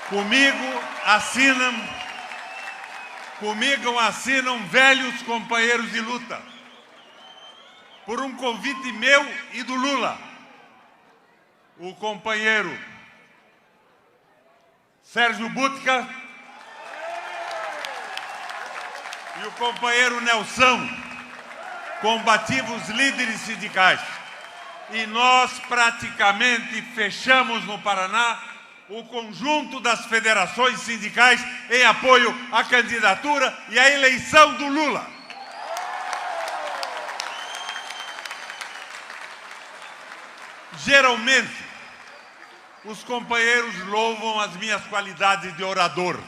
Comigo assinam velhos companheiros de luta, por um convite meu e do Lula. O companheiro Sérgio Butka e o companheiro Nelson, combativos líderes sindicais. E nós praticamente fechamos no Paraná o conjunto das federações sindicais em apoio à candidatura e à eleição do Lula. Geralmente, os companheiros louvam as minhas qualidades de orador,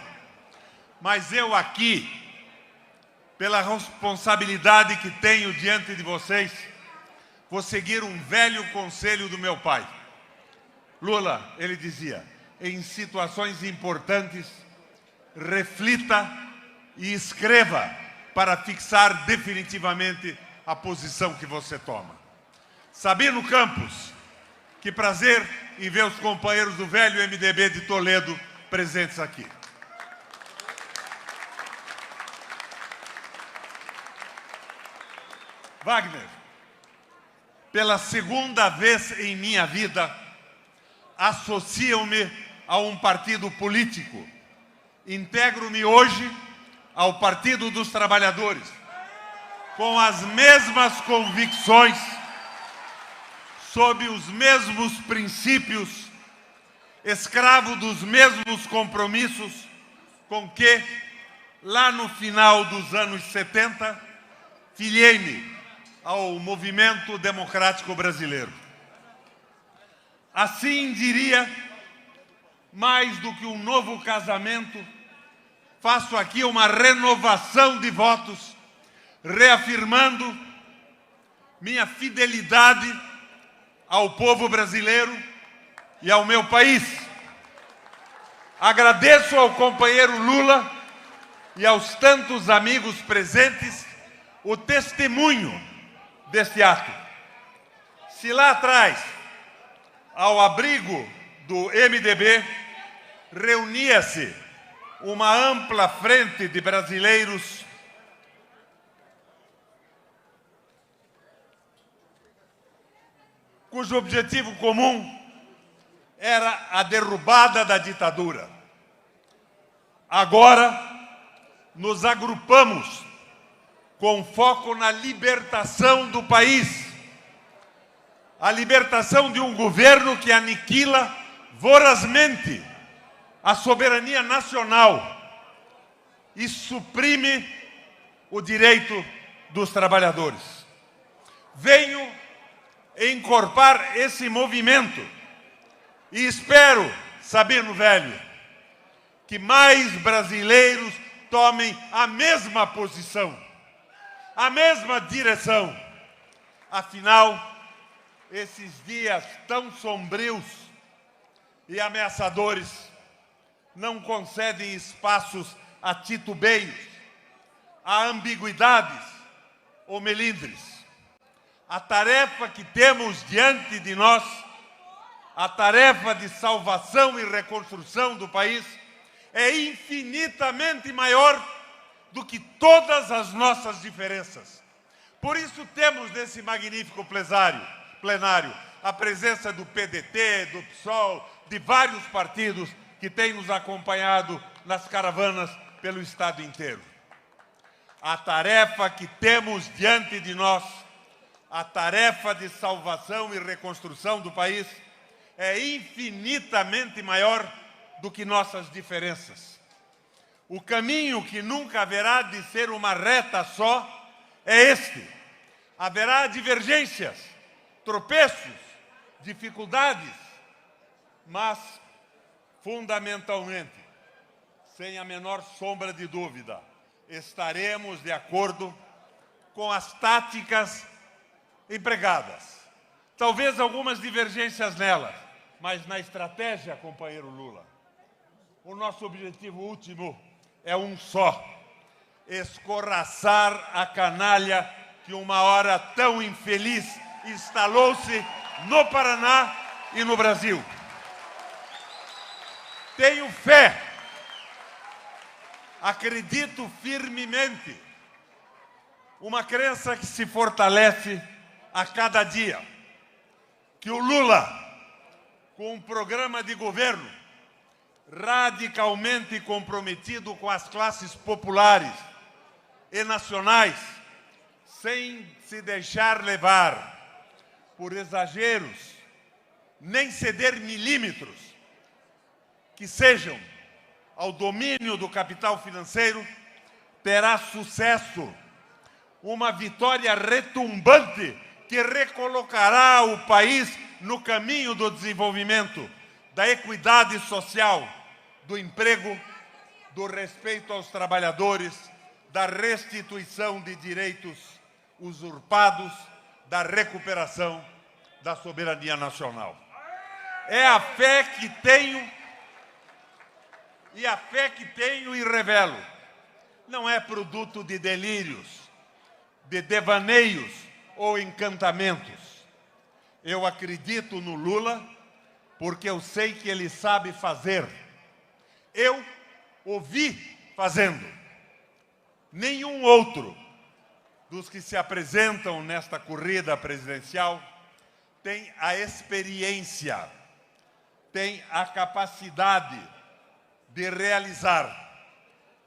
mas eu aqui, pela responsabilidade que tenho diante de vocês, vou seguir um velho conselho do meu pai. Lula, ele dizia, em situações importantes, reflita e escreva para fixar definitivamente a posição que você toma. Sabino Campos, que prazer em ver os companheiros do velho MDB de Toledo presentes aqui. Wagner, pela segunda vez em minha vida, associam-me a um partido político. Integro-me hoje ao Partido dos Trabalhadores, com as mesmas convicções, sob os mesmos princípios, escravo dos mesmos compromissos com que, lá no final dos anos 70, filiei-me ao movimento democrático brasileiro. Assim, diria, mais do que um novo casamento, faço aqui uma renovação de votos, reafirmando minha fidelidade ao povo brasileiro e ao meu país. Agradeço ao companheiro Lula e aos tantos amigos presentes o testemunho deste ato. Se lá atrás, ao abrigo do MDB, reunia-se uma ampla frente de brasileiros cujo objetivo comum era a derrubada da ditadura. Agora, nos agrupamos com foco na libertação do país, a libertação de um governo que aniquila vorazmente a soberania nacional e suprime o direito dos trabalhadores. Venho encorpar esse movimento e espero, Sabino Velho, que mais brasileiros tomem a mesma posição, a mesma direção. Afinal, esses dias tão sombrios e ameaçadores não concedem espaços a titubeios, a ambiguidades ou melindres. A tarefa que temos diante de nós, a tarefa de salvação e reconstrução do país, é infinitamente maior do que todas as nossas diferenças. Por isso temos nesse magnífico plenário a presença do PDT, do PSOL, de vários partidos que têm nos acompanhado nas caravanas pelo Estado inteiro. A tarefa que temos diante de nós, a tarefa de salvação e reconstrução do país, é infinitamente maior do que nossas diferenças. O caminho que nunca haverá de ser uma reta só é este. Haverá divergências, tropeços, dificuldades, mas, fundamentalmente, sem a menor sombra de dúvida, estaremos de acordo com as táticas empregadas. Talvez algumas divergências nelas, mas na estratégia, companheiro Lula, o nosso objetivo último é um só: escorraçar a canalha que uma hora tão infeliz instalou-se no Paraná e no Brasil. tenho fé, acredito firmemente, uma crença que se fortalece a cada dia, que o Lula, com um programa de governo radicalmente comprometido com as classes populares e nacionais, sem se deixar levar por exageros, nem ceder milímetros que sejam ao domínio do capital financeiro, terá sucesso, uma vitória retumbante que recolocará o país no caminho do desenvolvimento, da equidade social, do emprego, do respeito aos trabalhadores, da restituição de direitos usurpados, da recuperação da soberania nacional. É a fé que tenho, e a fé que tenho e revelo não é produto de delírios, de devaneios ou encantamentos. Eu acredito no Lula porque eu sei que ele sabe fazer. Eu o vi fazendo. Nenhum outro dos que se apresentam nesta corrida presidencial tem a experiência, tem a capacidade de realizar,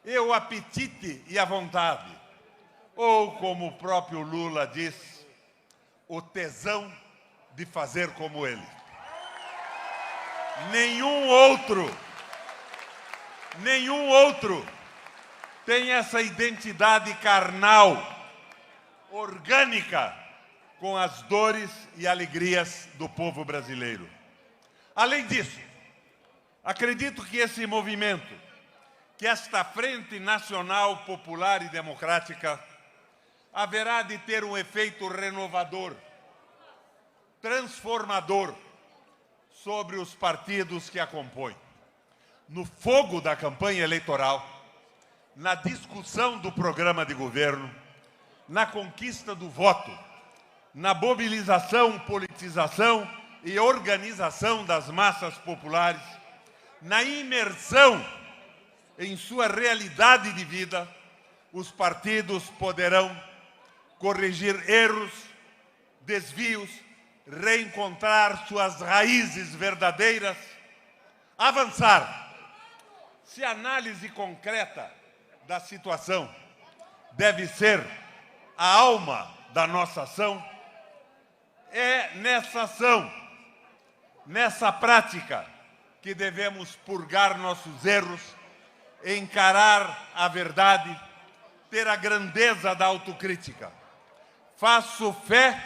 e o apetite e a vontade, ou como o próprio Lula diz, o tesão de fazer como ele. Nenhum outro tem essa identidade carnal, orgânica, com as dores e alegrias do povo brasileiro. Além disso, acredito que esse movimento, que esta Frente Nacional Popular e Democrática, haverá de ter um efeito renovador, transformador sobre os partidos que a compõem. No fogo da campanha eleitoral, na discussão do programa de governo, na conquista do voto, na mobilização, politização e organização das massas populares, na imersão em sua realidade de vida, os partidos poderão corrigir erros, desvios, reencontrar suas raízes verdadeiras, avançar. Se a análise concreta da situação deve ser a alma da nossa ação, é nessa ação, nessa prática, que devemos purgar nossos erros, encarar a verdade, ter a grandeza da autocrítica. Faço fé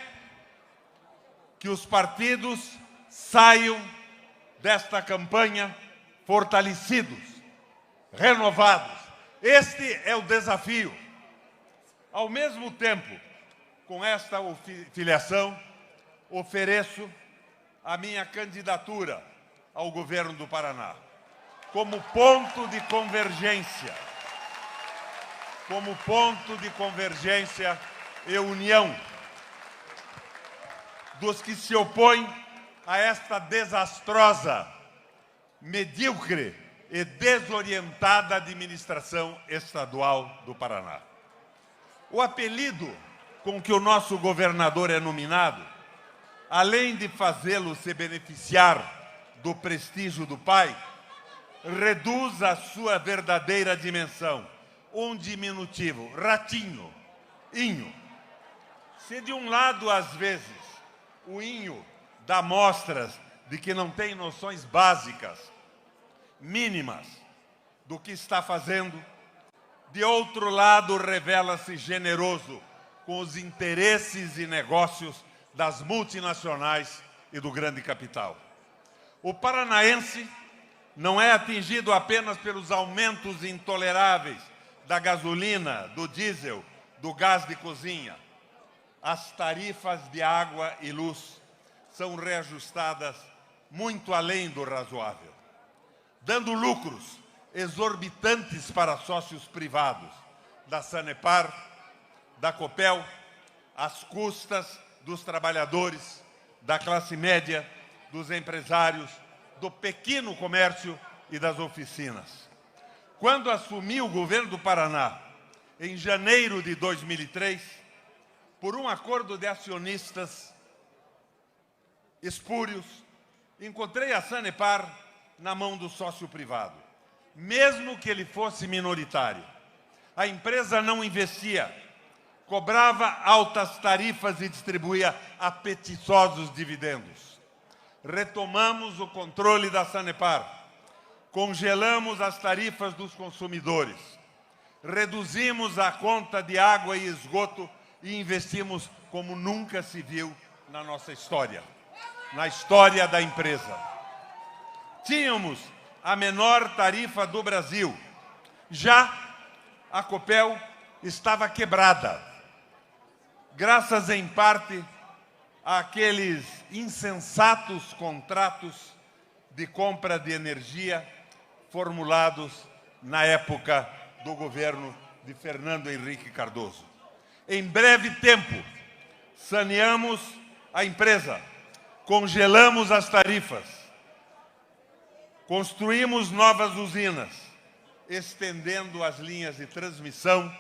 que os partidos saiam desta campanha fortalecidos, renovados. Este é o desafio. Ao mesmo tempo, com esta filiação, ofereço a minha candidatura ao governo do Paraná como ponto de convergência, e união dos que se opõem a esta desastrosa, medíocre e desorientada administração estadual do Paraná. O apelido com que o nosso governador é nominado, além de fazê-lo se beneficiar do prestígio do pai, reduz a sua verdadeira dimensão, um diminutivo, ratinho, inho. Se de um lado, às vezes, o inho dá mostras de que não tem noções básicas, mínimas, do que está fazendo, de outro lado, revela-se generoso com os interesses e negócios das multinacionais e do grande capital. O paranaense não é atingido apenas pelos aumentos intoleráveis da gasolina, do diesel, do gás de cozinha. As tarifas de água e luz são reajustadas muito além do razoável, dando lucros exorbitantes para sócios privados da Sanepar, da Copel, às custas dos trabalhadores, da classe média, dos empresários, do pequeno comércio e das oficinas. Quando assumi o governo do Paraná, em janeiro de 2003, por um acordo de acionistas espúrios, encontrei a Sanepar na mão do sócio privado. Mesmo que ele fosse minoritário, a empresa não investia, cobrava altas tarifas e distribuía apetitosos dividendos. Retomamos o controle da Sanepar, congelamos as tarifas dos consumidores, reduzimos a conta de água e esgoto e investimos como nunca se viu na nossa história, na história da empresa. Tínhamos a menor tarifa do Brasil. Já a Copel estava quebrada, graças em parte àqueles insensatos contratos de compra de energia formulados na época do governo de Fernando Henrique Cardoso. Em breve tempo, saneamos a empresa, congelamos as tarifas, construímos novas usinas, estendendo as linhas de transmissão,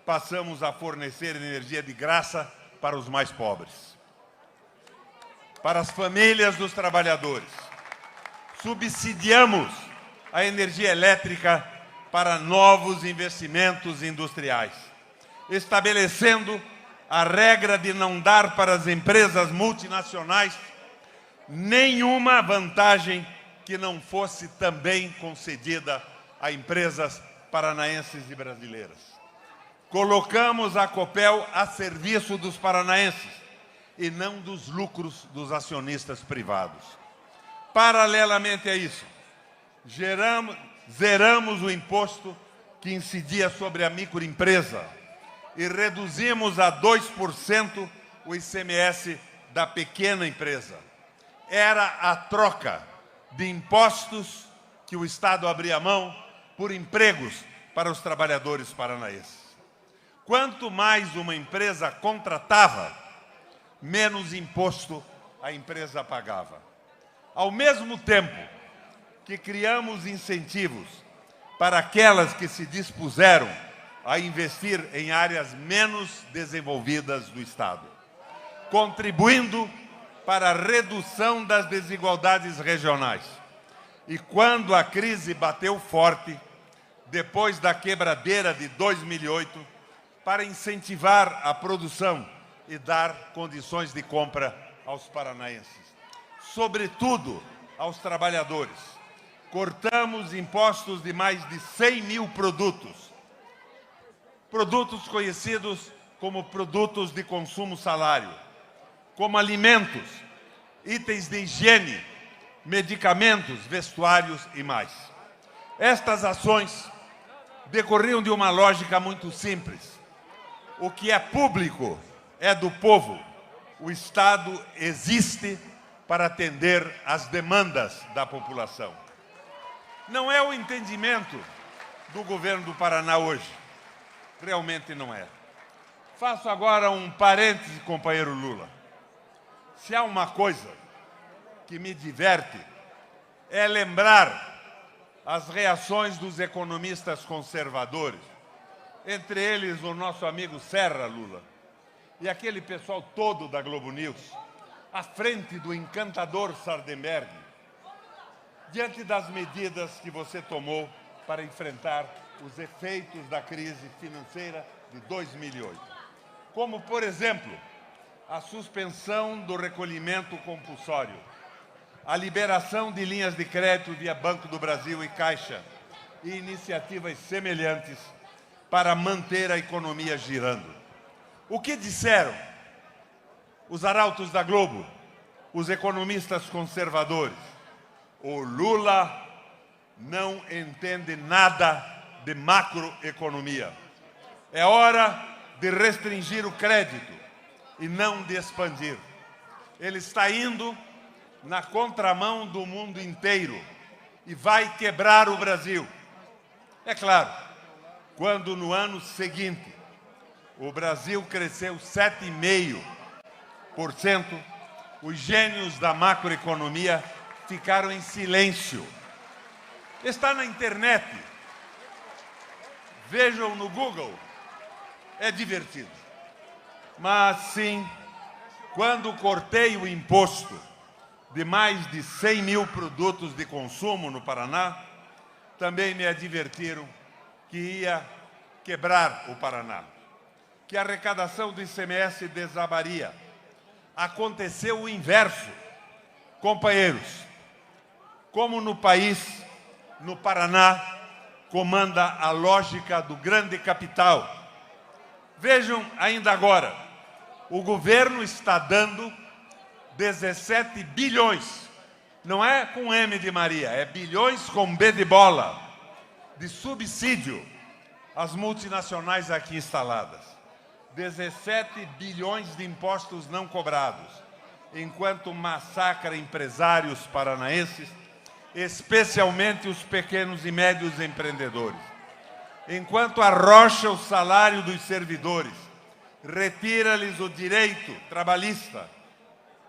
passamos a fornecer energia de graça para os mais pobres, para as famílias dos trabalhadores. Subsidiamos a energia elétrica para novos investimentos industriais, estabelecendo a regra de não dar para as empresas multinacionais nenhuma vantagem que não fosse também concedida a empresas paranaenses e brasileiras. Colocamos a Copel a serviço dos paranaenses e não dos lucros dos acionistas privados. Paralelamente a isso, zeramos o imposto que incidia sobre a microempresa e reduzimos a 2% o ICMS da pequena empresa. Era a troca de impostos que o Estado abria mão por empregos para os trabalhadores paranaenses. Quanto mais uma empresa contratava, menos imposto a empresa pagava. Ao mesmo tempo que criamos incentivos para aquelas que se dispuseram a investir em áreas menos desenvolvidas do Estado, contribuindo para a redução das desigualdades regionais. E quando a crise bateu forte, depois da quebradeira de 2008, para incentivar a produção e dar condições de compra aos paranaenses, sobretudo aos trabalhadores. Cortamos impostos de mais de 100 mil produtos conhecidos como produtos de consumo salário, como alimentos, itens de higiene, medicamentos, vestuários e mais. Estas ações decorriam de uma lógica muito simples. O que é público é do povo. O Estado existe para atender às demandas da população. Não é o entendimento do governo do Paraná hoje. Realmente não é. Faço agora um parêntese, companheiro Lula. Se há uma coisa que me diverte, é lembrar as reações dos economistas conservadores, entre eles o nosso amigo Serra, Lula, e aquele pessoal todo da Globo News, à frente do encantador Sardenberg, diante das medidas que você tomou para enfrentar os efeitos da crise financeira de 2008. Como, por exemplo, a suspensão do recolhimento compulsório, a liberação de linhas de crédito via Banco do Brasil e Caixa e iniciativas semelhantes para manter a economia girando. O que disseram os arautos da Globo, os economistas conservadores? O Lula não entende nada de macroeconomia. É hora de restringir o crédito e não de expandir. Ele está indo na contramão do mundo inteiro e vai quebrar o Brasil. É claro, quando no ano seguinte o Brasil cresceu 7,5%, os gênios da macroeconomia ficaram em silêncio. Está na internet. Vejam no Google. É divertido. Mas, sim, quando cortei o imposto de mais de 100 mil produtos de consumo no Paraná, também me advertiram que ia quebrar o Paraná, que a arrecadação do ICMS desabaria. Aconteceu o inverso. Companheiros, como no país, no Paraná, comanda a lógica do grande capital. Vejam ainda agora, o governo está dando 17 bilhões, não é com M de Maria, é bilhões com B de bola, de subsídio às multinacionais aqui instaladas. 17 bilhões de impostos não cobrados, enquanto massacra empresários paranaenses, especialmente os pequenos e médios empreendedores. Enquanto arrocha o salário dos servidores, retira-lhes o direito trabalhista,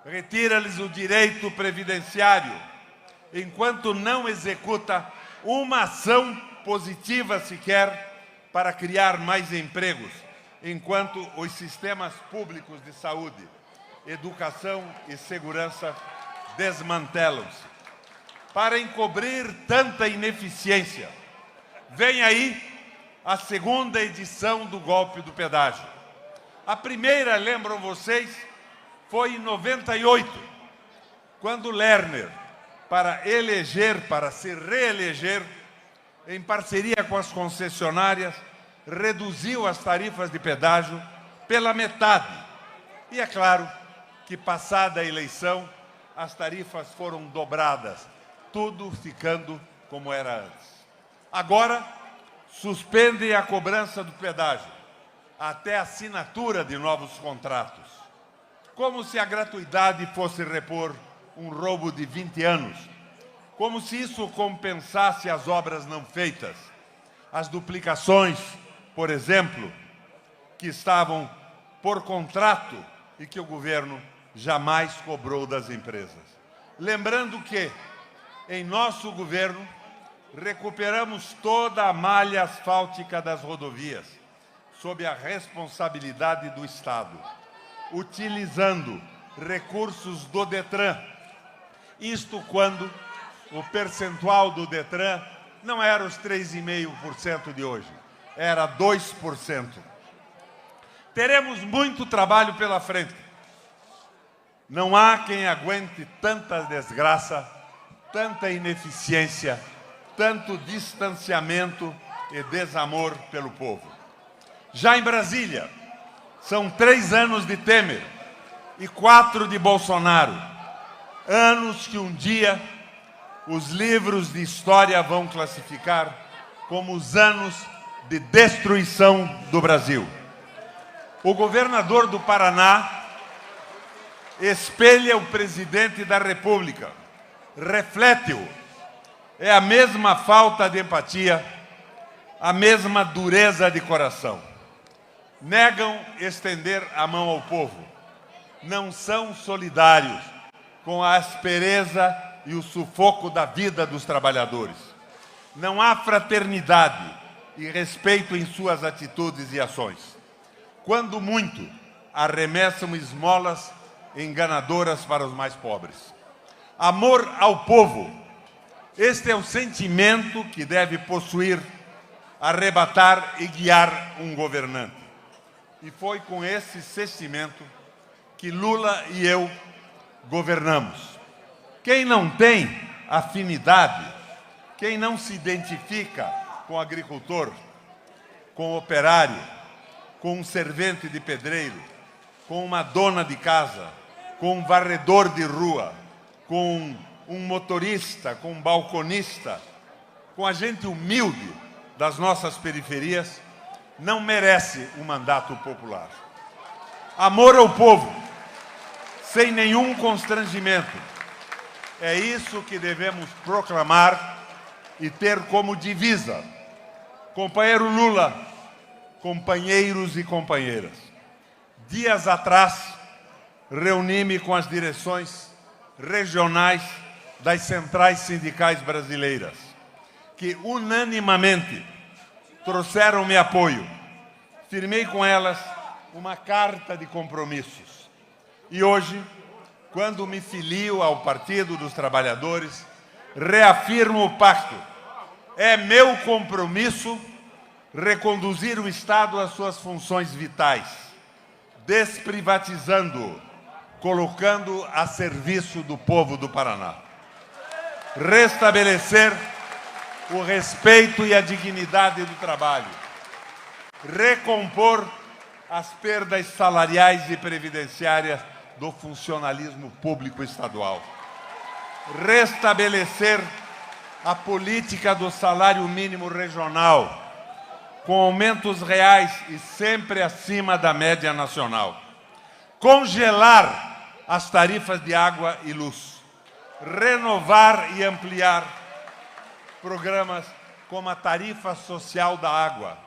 retira-lhes o direito previdenciário, enquanto não executa uma ação positiva sequer para criar mais empregos, enquanto os sistemas públicos de saúde, educação e segurança desmantelam-se. Para encobrir tanta ineficiência, vem aí a segunda edição do golpe do pedágio. A primeira, lembram vocês, foi em 98, quando Lerner, para se reeleger, em parceria com as concessionárias, reduziu as tarifas de pedágio pela metade. E é claro que, passada a eleição, as tarifas foram dobradas, tudo ficando como era antes. Agora, suspendem a cobrança do pedágio até a assinatura de novos contratos, como se a gratuidade fosse repor um roubo de 20 anos, como se isso compensasse as obras não feitas, as duplicações, por exemplo, que estavam por contrato e que o governo jamais cobrou das empresas. Lembrando que, em nosso governo, recuperamos toda a malha asfáltica das rodovias, sob a responsabilidade do Estado, utilizando recursos do Detran. Isto quando o percentual do Detran não era os 3,5% de hoje, era 2%. Teremos muito trabalho pela frente. Não há quem aguente tanta desgraça, tanta ineficiência, tanto distanciamento e desamor pelo povo. Já em Brasília, são 3 anos de Temer e 4 de Bolsonaro. Anos que um dia os livros de história vão classificar como os anos de destruição do Brasil. O governador do Paraná espelha o presidente da República, reflete-o. É a mesma falta de empatia, a mesma dureza de coração. Negam estender a mão ao povo. Não são solidários com a aspereza e o sufoco da vida dos trabalhadores. Não há fraternidade e respeito em suas atitudes e ações. Quando muito, arremessam esmolas enganadoras para os mais pobres. Amor ao povo. Este é o sentimento que deve possuir, arrebatar e guiar um governante. E foi com esse sentimento que Lula e eu governamos. Quem não tem afinidade, quem não se identifica com o agricultor, com o operário, com um servente de pedreiro, com uma dona de casa, com um varredor de rua, com um motorista, com um balconista, com a gente humilde das nossas periferias, não merece um mandato popular. Amor ao povo, sem nenhum constrangimento. É isso que devemos proclamar e ter como divisa. Companheiro Lula, companheiros e companheiras, dias atrás, reuni-me com as direções regionais das centrais sindicais brasileiras que unanimamente trouxeram-me apoio. Firmei com elas uma carta de compromissos. E hoje, quando me filio ao Partido dos Trabalhadores, reafirmo o pacto. É meu compromisso reconduzir o Estado às suas funções vitais, desprivatizando-o, colocando a serviço do povo do Paraná. Restabelecer o respeito e a dignidade do trabalho. Recompor as perdas salariais e previdenciárias do funcionalismo público estadual. Restabelecer a política do salário mínimo regional, com aumentos reais e sempre acima da média nacional. Congelar as tarifas de água e luz. Renovar e ampliar programas como a tarifa social da água,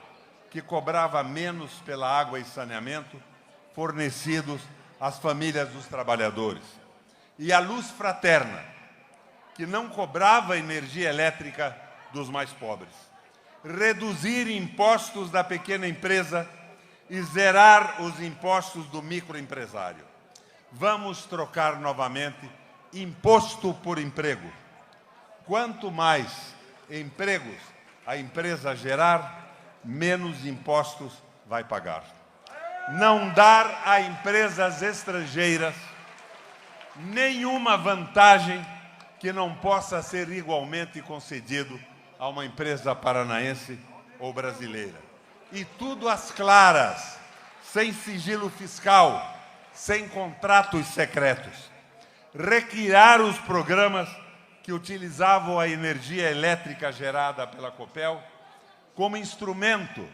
que cobrava menos pela água e saneamento fornecidos às famílias dos trabalhadores. E a luz fraterna, que não cobrava energia elétrica dos mais pobres. Reduzir impostos da pequena empresa e zerar os impostos do microempresário. Vamos trocar novamente imposto por emprego. Quanto mais empregos a empresa gerar, menos impostos vai pagar. Não dar a empresas estrangeiras nenhuma vantagem que não possa ser igualmente concedido a uma empresa paranaense ou brasileira. E tudo às claras, sem sigilo fiscal, sem contratos secretos. Recriar os programas que utilizavam a energia elétrica gerada pela Copel como instrumento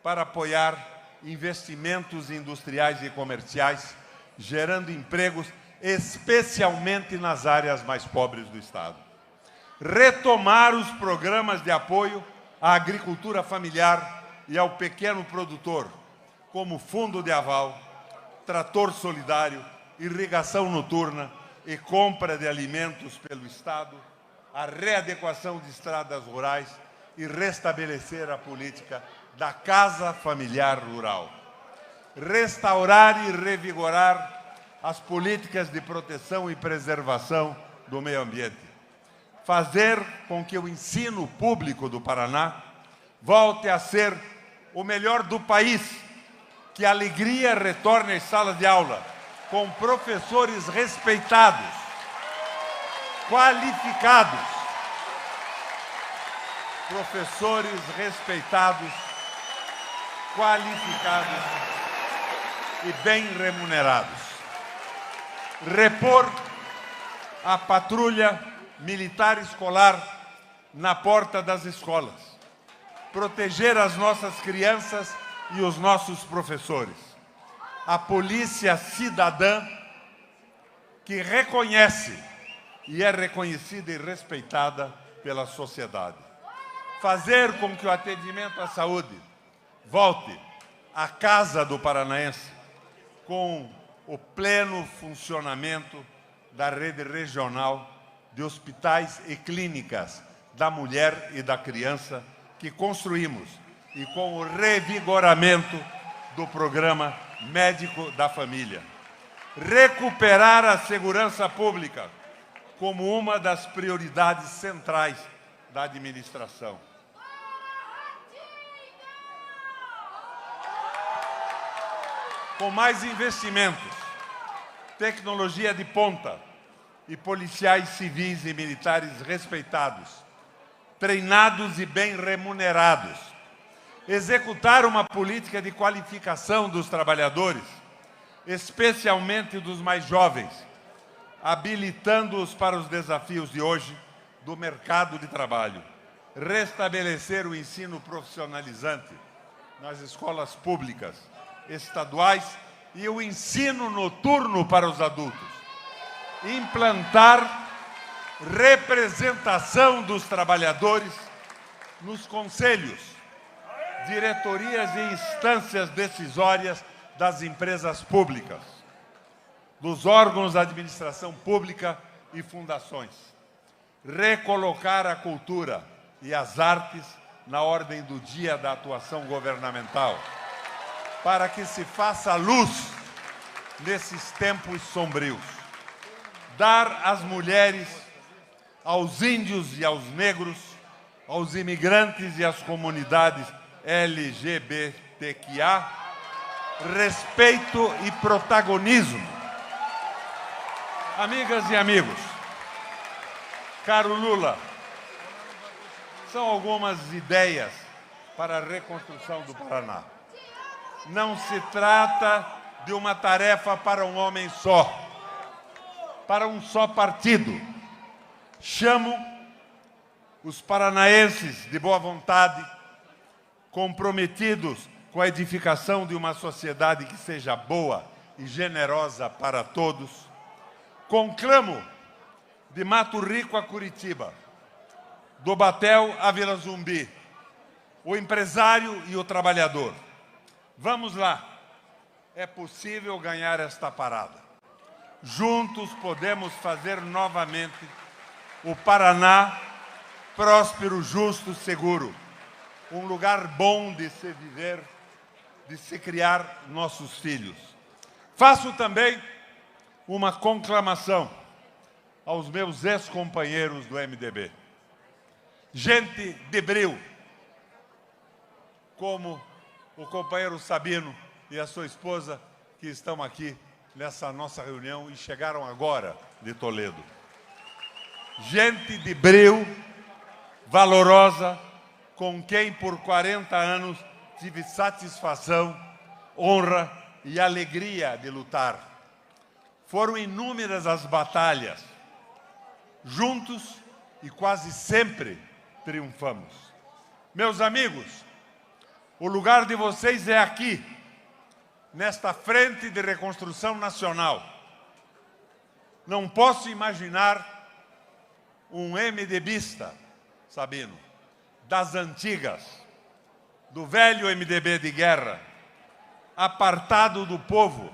para apoiar investimentos industriais e comerciais, gerando empregos, especialmente nas áreas mais pobres do Estado. Retomar os programas de apoio à agricultura familiar e ao pequeno produtor, como Fundo de Aval, Trator Solidário, irrigação noturna e compra de alimentos pelo Estado, a readequação de estradas rurais e restabelecer a política da Casa Familiar Rural. Restaurar e revigorar as políticas de proteção e preservação do meio ambiente. Fazer com que o ensino público do Paraná volte a ser o melhor do país, que a alegria retorne às salas de aula, com professores respeitados, qualificados, professores respeitados, qualificados e bem remunerados. Repor a patrulha militar escolar na porta das escolas. Proteger as nossas crianças e os nossos professores. A polícia cidadã que reconhece e é reconhecida e respeitada pela sociedade. Fazer com que o atendimento à saúde volte à casa do paranaense com o pleno funcionamento da rede regional de hospitais e clínicas da mulher e da criança que construímos e com o revigoramento do programa Médico da Família. Recuperar a segurança pública como uma das prioridades centrais da administração. Com mais investimentos, tecnologia de ponta e policiais civis e militares respeitados, treinados e bem remunerados. Executar uma política de qualificação dos trabalhadores, especialmente dos mais jovens, habilitando-os para os desafios de hoje do mercado de trabalho. Restabelecer o ensino profissionalizante nas escolas públicas, estaduais e o ensino noturno para os adultos. Implantar representação dos trabalhadores nos conselhos, diretorias e instâncias decisórias das empresas públicas, dos órgãos da administração pública e fundações. Recolocar a cultura e as artes na ordem do dia da atuação governamental, para que se faça luz nesses tempos sombrios. Dar às mulheres, aos índios e aos negros, aos imigrantes e às comunidades LGBTQIA, respeito e protagonismo. Amigas e amigos, caro Lula, são algumas ideias para a reconstrução do Paraná. Não se trata de uma tarefa para um homem só, para um só partido. Chamo os paranaenses de boa vontade, comprometidos com a edificação de uma sociedade que seja boa e generosa para todos. Conclamo de Mato Rico a Curitiba, do Batel a Vila Zumbi, o empresário e o trabalhador. Vamos lá, é possível ganhar esta parada. Juntos podemos fazer novamente o Paraná próspero, justo, seguro. Um lugar bom de se viver, de se criar nossos filhos. Faço também uma conclamação aos meus ex-companheiros do MDB. Gente de bril, como o companheiro Sabino e a sua esposa, que estão aqui nessa nossa reunião e chegaram agora de Toledo. Gente de bril, valorosa, com quem por 40 anos tive satisfação, honra e alegria de lutar. Foram inúmeras as batalhas. Juntos e quase sempre triunfamos. Meus amigos, o lugar de vocês é aqui, nesta frente de reconstrução nacional. Não posso imaginar um MDBista, Sabino, das antigas, do velho MDB de guerra, apartado do povo,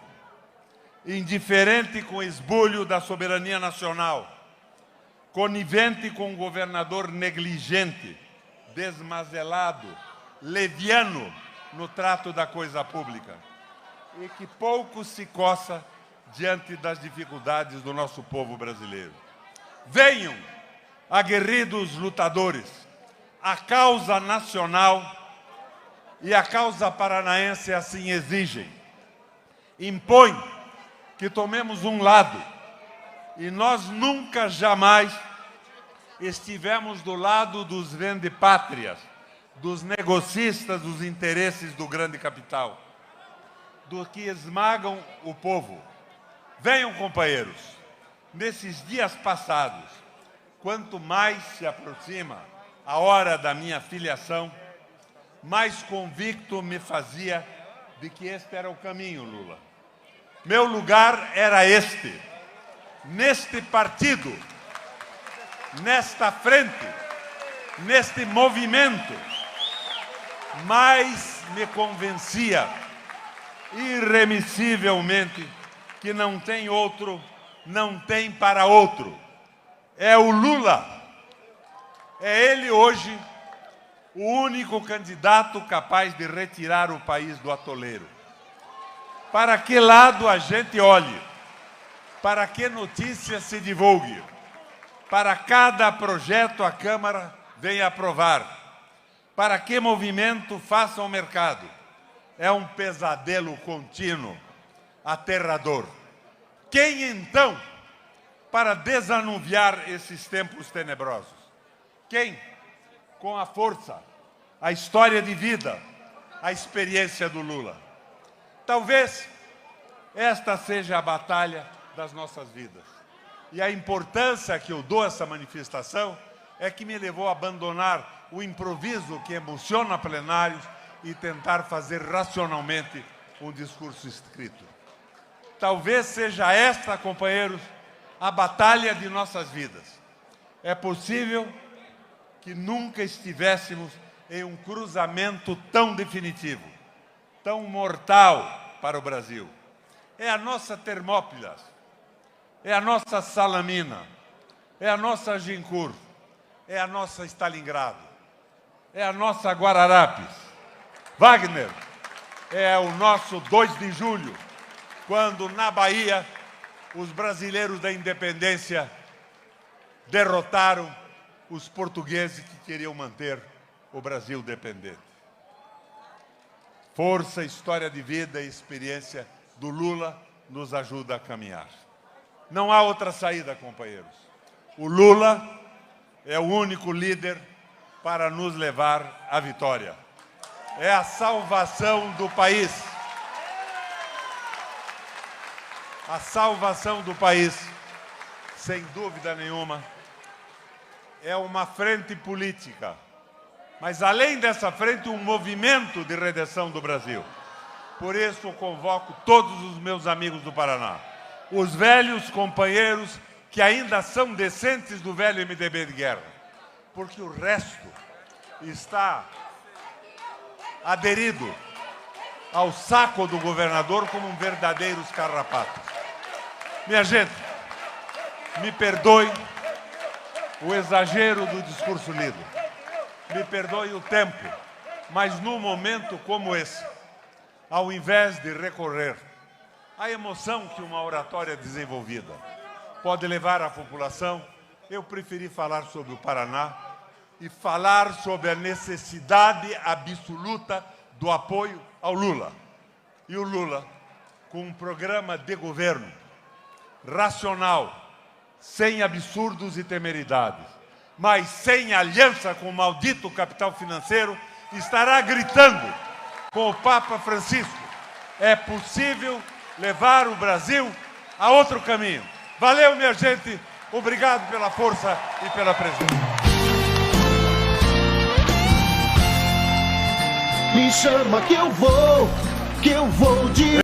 indiferente com o esbulho da soberania nacional, conivente com um governador negligente, desmazelado, leviano no trato da coisa pública, e que pouco se coça diante das dificuldades do nosso povo brasileiro. Venham, aguerridos lutadores, a causa nacional e a causa paranaense assim exigem. Impõe que tomemos um lado, e nós nunca, jamais estivemos do lado dos vende-pátrias, dos negocistas dos interesses do grande capital, do que esmagam o povo. Venham, companheiros, nesses dias passados, quanto mais se aproxima a hora da minha filiação, mais convicto me fazia de que este era o caminho, Lula. Meu lugar era este, neste partido, nesta frente, neste movimento. Mas me convencia irremissivelmente que não tem outro, não tem para outro. É o Lula. É ele hoje o único candidato capaz de retirar o país do atoleiro. Para que lado a gente olhe, para que notícia se divulgue, para cada projeto a Câmara venha aprovar, para que movimento faça o mercado. É um pesadelo contínuo, aterrador. Quem então, para desanuviar esses tempos tenebrosos? Quem? Com a força, a história de vida, a experiência do Lula. Talvez esta seja a batalha das nossas vidas. E a importância que eu dou a essa manifestação é que me levou a abandonar o improviso que emociona plenários e tentar fazer racionalmente um discurso escrito. Talvez seja esta, companheiros, a batalha de nossas vidas. É possível que nunca estivéssemos em um cruzamento tão definitivo, tão mortal para o Brasil. É a nossa Termópilas, é a nossa Salamina, é a nossa Agincourt, é a nossa Stalingrado. é a nossa Guararapes. Wagner é o nosso 2 de julho, quando na Bahia os brasileiros da independência derrotaram os portugueses que queriam manter o Brasil dependente. Força, história de vida e experiência do Lula nos ajuda a caminhar. Não há outra saída, companheiros. O Lula é o único líder para nos levar à vitória. É a salvação do país. A salvação do país, sem dúvida nenhuma, é uma frente política. Mas, além dessa frente, um movimento de redenção do Brasil. Por isso, convoco todos os meus amigos do Paraná, os velhos companheiros que ainda são descendentes do velho MDB de guerra, porque o resto está aderido ao saco do governador como um verdadeiros carrapatos. Minha gente, me perdoe o exagero do discurso lido, me perdoe o tempo, mas num momento como esse, ao invés de recorrer à emoção que uma oratória desenvolvida pode levar à população, eu preferi falar sobre o Paraná e falar sobre a necessidade absoluta do apoio ao Lula. E o Lula, com um programa de governo racional, sem absurdos e temeridades, mas sem aliança com o maldito capital financeiro, estará gritando com o Papa Francisco: é possível levar o Brasil a outro caminho. Valeu, minha gente. Obrigado pela força e pela presença. Me chama que eu vou de